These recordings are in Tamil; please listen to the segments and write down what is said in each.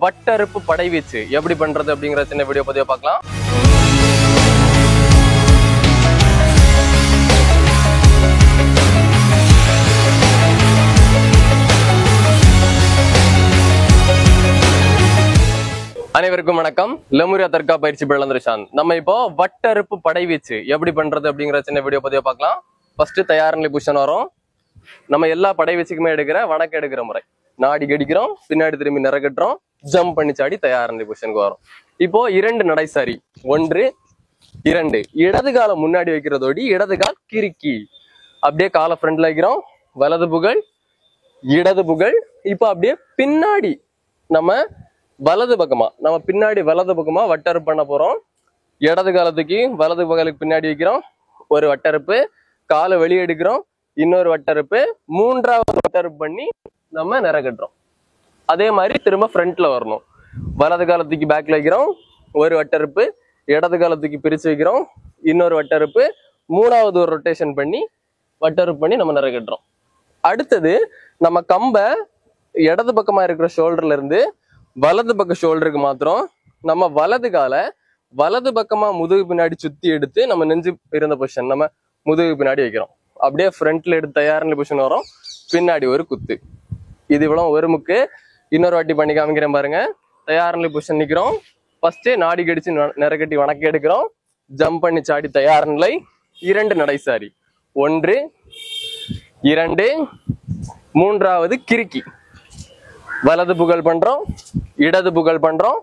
வட்டறுப்பு படைவீச்சு எப்படி பண்றது அப்படிங்கிற சின்ன வீடியோ பதிவா பார்க்கலாம். அனைவருக்கும் வணக்கம். லெமுரியா தர்கா பயிற்சி பயிலந்து சாந்த். நம்ம இப்போ வட்டறுப்பு படைவீச்சு எப்படி பண்றது அப்படிங்கிற சின்ன வீடியோ பதிவா பார்க்கலாம். ஃபர்ஸ்ட் தயார் நிலை பொசிஷன் வரும். நம்ம எல்லா படைவீச்சுக்குமே எடுக்கிற வணக்கம் எடுக்கிற முறை. நாடி கடிக்கிறோம், பின்னாடி திரும்பி நிறகட்டுறோம், ஜம்ப் பண்ணி சாடி தயார் நிலை பொசிஷனுக்கு வரும். இப்போ 2 நடை சரி. 1 2. இடது காலை முன்னாடி வைக்கிறதோடி இடது கால் கிறுக்கி அப்படியே காலை ஃப்ரண்ட்ல வைக்கிறோம். வலது புகழ், இடது புகழ். இப்போ அப்படியே பின்னாடி நம்ம வலது பக்கமா பின்னாடி வலது பக்கமா வட்டறுப்பு பண்ண போறோம். இடது காலத்துக்கு வலது பகலுக்கு பின்னாடி வைக்கிறோம். ஒரு வட்டறுப்பு, காலை வெளியே எடுக்கிறோம், இன்னொரு வட்டறுப்பு, 3வது வட்டறுப்பு பண்ணி நம்ம நிறகட்டுறோம். அதே மாதிரி திரும்ப ஃப்ரண்ட்ல வரணும். வலது காலத்துக்கு பேக்ல வைக்கிறோம், ஒரு வட்டறுப்பு, இடது காலத்துக்கு பிரிச்சு வைக்கிறோம், இன்னொரு வட்டறுப்பு, 3வது ஒரு ரொட்டேஷன் பண்ணி வட்டறுப்பு பண்ணி நம்ம நிறகட்டுறோம். அடுத்தது நம்ம கம்பை இடது பக்கமா இருக்கிற ஷோல்டர்ல இருந்து வலது பக்க ஷோல்டருக்கு மாத்திரம் நம்ம வலது காலை வலது பக்கமா முதுகு பின்னாடி சுத்தி எடுத்து நம்ம நெஞ்சு இருந்த பொசிஷன் நம்ம முதுகு பின்னாடி வைக்கிறோம். அப்படியே ஃப்ரண்ட்ல எடுத்து தயார் நிலை பொசிஷன் வரும். பின்னாடி ஒரு குத்து. இது இவ்வளவு ஒரு முக்கு. இன்னொரு வாட்டி பண்ணி காமிக்கிறேன் பாருங்க. தயார் நிலை பொசிஷன் நிக்கிறோம். ஃபர்ஸ்ட் நாடி கடிச்சு நிறகட்டி வணக்கம் எடுக்கிறோம். ஜம்ப் பண்ணி சாடி தயார் நிலை. 2 நடை சாரி. 1 2. 3வது கிறுக்கி. வலது புகழ் பண்றோம், இடது புகழ் பண்றோம்.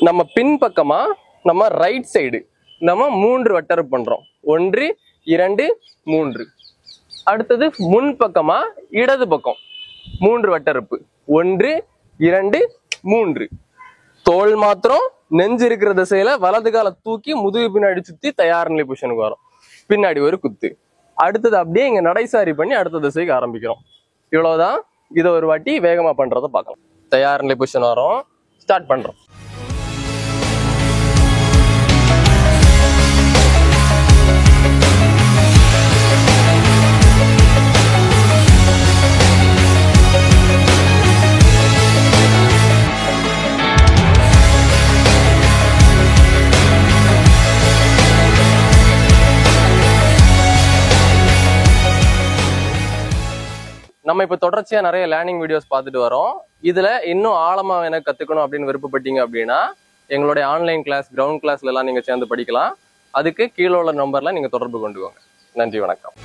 நம்ம பின் பக்கமா நம்ம ரைட் சைடு நம்ம 3 வட்டறுப்பு பண்றோம். 1 2 3. அடுத்தது முன் பக்கமா இடது பக்கம் 3 வட்டறுப்பு. 1 2 3. தோல் மாத்திரம் நெஞ்சு இருக்கிற திசையில வலது காலை தூக்கி முதுகு பின்னாடி சுத்தி தயார் நிலை பொசிஷனுக்கு வரும். பின்னாடி ஒரு குத்து. அடுத்தது அப்படியே இங்க நடைசாரி பண்ணி அடுத்த திசைக்கு ஆரம்பிக்கிறோம். இவ்வளவுதான். இதை ஒரு வாட்டி வேகமா பண்றத பார்க்கலாம். தயார் நிலை பொசிஷன் வரும். ஸ்டார்ட் பண்றோம். நம்ம இப்ப தொடர்ச்சியா நிறைய லேர்னிங் வீடியோஸ் பார்த்துட்டு வரோம். இதுல இன்னும் ஆழமா எனக்கு கத்துக்கணும் அப்படின்னு விருப்பப்பட்டீங்க அப்படின்னா எங்களுடைய ஆன்லைன் கிளாஸ், கிரவுண்ட் கிளாஸ்ல எல்லாம் நீங்க சேர்ந்து படிக்கலாம். அதுக்கு கீழே உள்ள நம்பர்ல நீங்க தொடர்பு கொண்டு வாங்க. நன்றி, வணக்கம்.